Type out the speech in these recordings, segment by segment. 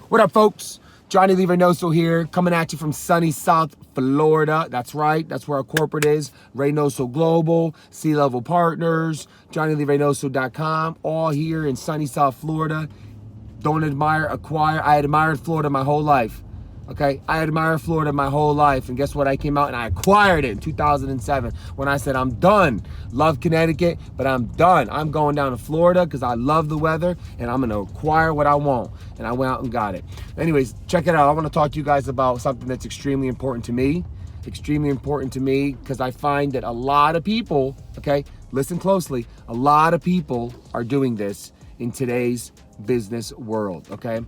What up, folks? Johnny Lee Reynoso here, coming at you from sunny South Florida. That's right, that's where our corporate is. Reynoso Global, C-Level Partners, JohnnyLeeReynoso.com, all here in sunny South Florida. Don't admire, acquire. I admired Florida my whole life. Okay, I admired Florida my whole life, and guess what? I came out and I acquired it in 2007 when I said I'm done. Love Connecticut, but I'm done. I'm going down to Florida because I love the weather, and I'm gonna acquire what I want. And I went out and got it. Anyways, check it out. I want to talk to you guys about something that's extremely important to me. Extremely important to me because I find that a lot of people, okay, listen closely, a lot of people are doing this in today's business world, okay?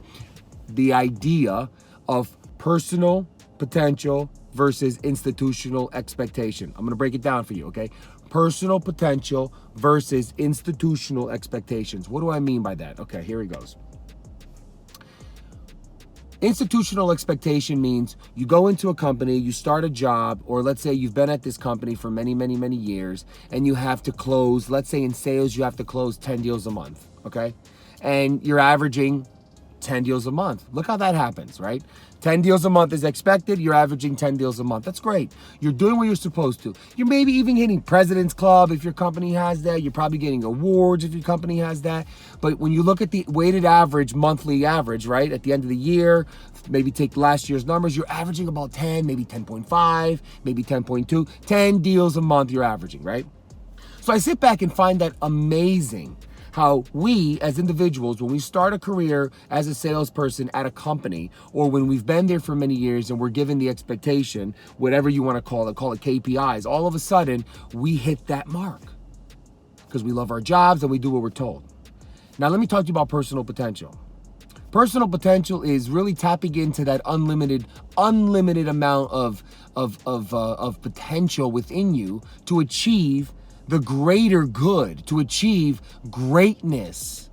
The idea of personal potential versus institutional expectation. I'm gonna break it down for you, okay? Personal potential versus institutional expectations. What do I mean by that? Okay, here it goes. Institutional expectation means you go into a company, you start a job, or let's say you've been at this company for many, many, many years, and you have to close, let's say in sales, you have to close 10 deals a month, okay? And you're averaging 10 deals a month. Look how that happens, right? 10 deals a month is expected. You're averaging 10 deals a month. That's great. You're doing what you're supposed to. You're maybe even hitting President's Club if your company has that. You're probably getting awards if your company has that. But when you look at the weighted average, monthly average, right? At the end of the year, maybe take last year's numbers, you're averaging about 10, maybe 10.5, maybe 10.2, 10 deals a month you're averaging, right? So I sit back and find that amazing. How we as individuals, when we start a career as a salesperson at a company, or when we've been there for many years and we're given the expectation, whatever you want to call it KPIs, all of a sudden we hit that mark because we love our jobs and we do what we're told. Now let me talk to you about personal potential. Personal potential is really tapping into that unlimited amount of potential within you to achieve the greater good, to achieve greatness,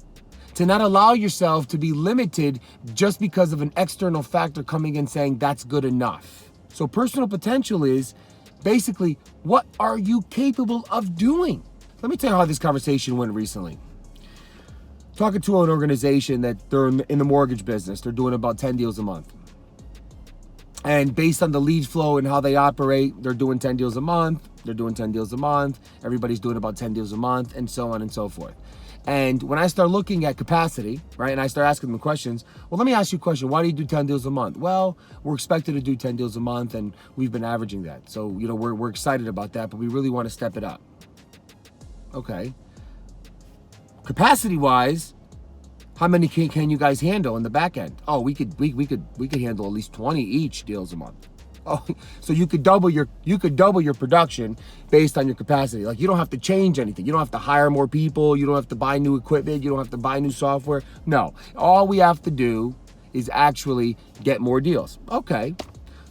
to not allow yourself to be limited just because of an external factor coming in saying that's good enough. So personal potential is basically, what are you capable of doing? Let me tell you how this conversation went recently. Talking to an organization that they're in the mortgage business, they're doing about 10 deals a month. And based on the lead flow and how they operate, they're doing 10 deals a month, they're doing 10 deals a month, everybody's doing about 10 deals a month, and so on and so forth. And when I start looking at capacity, right, and I start asking them questions, well, let me ask you a question. Why do you do 10 deals a month? Well, we're expected to do 10 deals a month, and we've been averaging that. So, we're excited about that, but we really want to step it up. Okay. Capacity-wise, how many can you guys handle in the back end? Oh, we could handle at least 20 each deals a month. Oh, so you could double your production based on your capacity. Like, you don't have to change anything. You don't have to hire more people. You don't have to buy new equipment. You don't have to buy new software. No, all we have to do is actually get more deals. Okay,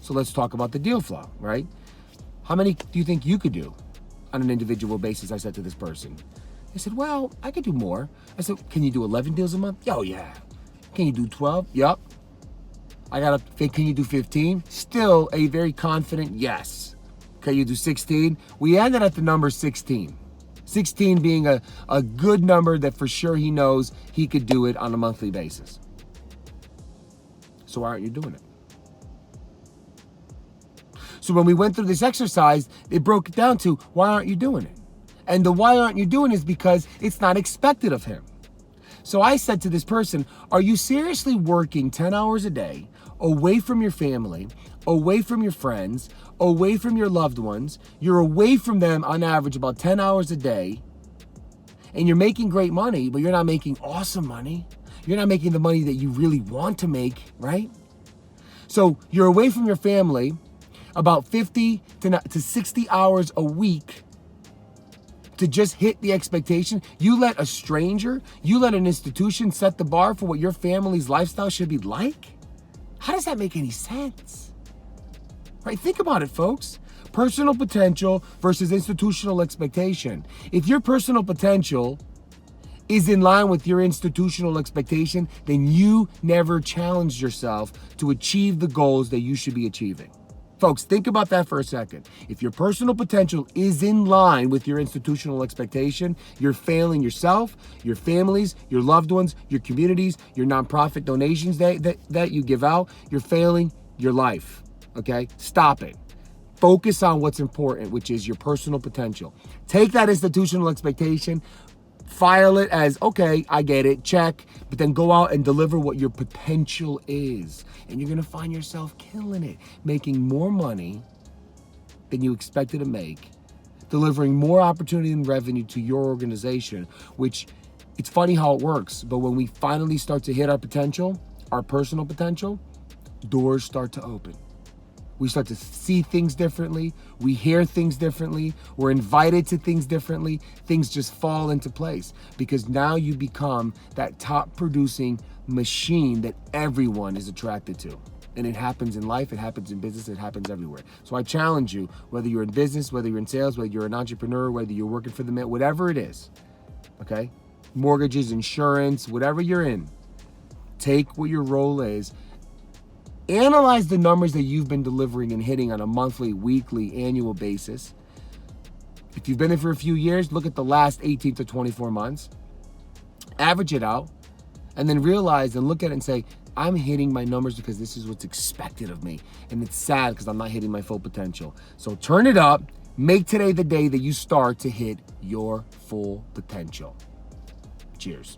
so let's talk about the deal flow, right? How many do you think you could do on an individual basis? I said to this person. They said, well, I could do more. I said, can you do 11 deals a month? Oh, yeah. Can you do 12? Yup. Can you do 15? Still a very confident yes. Can you do 16? We ended at the number 16. 16 being a good number that for sure he knows he could do it on a monthly basis. So why aren't you doing it? So when we went through this exercise, it broke it down to, why aren't you doing it? And the why aren't you doing it is because it's not expected of him. So I said to this person, are you seriously working 10 hours a day, away from your family, away from your friends, away from your loved ones? You're away from them on average about 10 hours a day, and you're making great money, but you're not making awesome money. You're not making the money that you really want to make, right? So you're away from your family about 50 to 60 hours a week to just hit the expectation. You let a stranger, you let an institution set the bar for what your family's lifestyle should be like? How does that make any sense? Right? Think about it, folks. Personal potential versus institutional expectation. If your personal potential is in line with your institutional expectation, then you never challenged yourself to achieve the goals that you should be achieving. Folks, think about that for a second. If your personal potential is in line with your institutional expectation, you're failing yourself, your families, your loved ones, your communities, your nonprofit donations that you give out. You're failing your life, okay? Stop it. Focus on what's important, which is your personal potential. Take that institutional expectation, file it as, okay, I get it, check, but then go out and deliver what your potential is. And you're gonna find yourself killing it, making more money than you expected to make, delivering more opportunity and revenue to your organization, which it's funny how it works, but when we finally start to hit our potential, our personal potential, doors start to open. We start to see things differently. We hear things differently. We're invited to things differently. Things just fall into place because now you become that top producing machine that everyone is attracted to. And it happens in life, it happens in business, it happens everywhere. So I challenge you, whether you're in business, whether you're in sales, whether you're an entrepreneur, whether you're working for the man, whatever it is, okay? Mortgages, insurance, whatever you're in, take what your role is. Analyze the numbers that you've been delivering and hitting on a monthly, weekly, annual basis. If you've been there for a few years, look at the last 18 to 24 months. Average it out, and then realize and look at it and say, I'm hitting my numbers because this is what's expected of me. And it's sad because I'm not hitting my full potential. So turn it up. Make today the day that you start to hit your full potential. Cheers.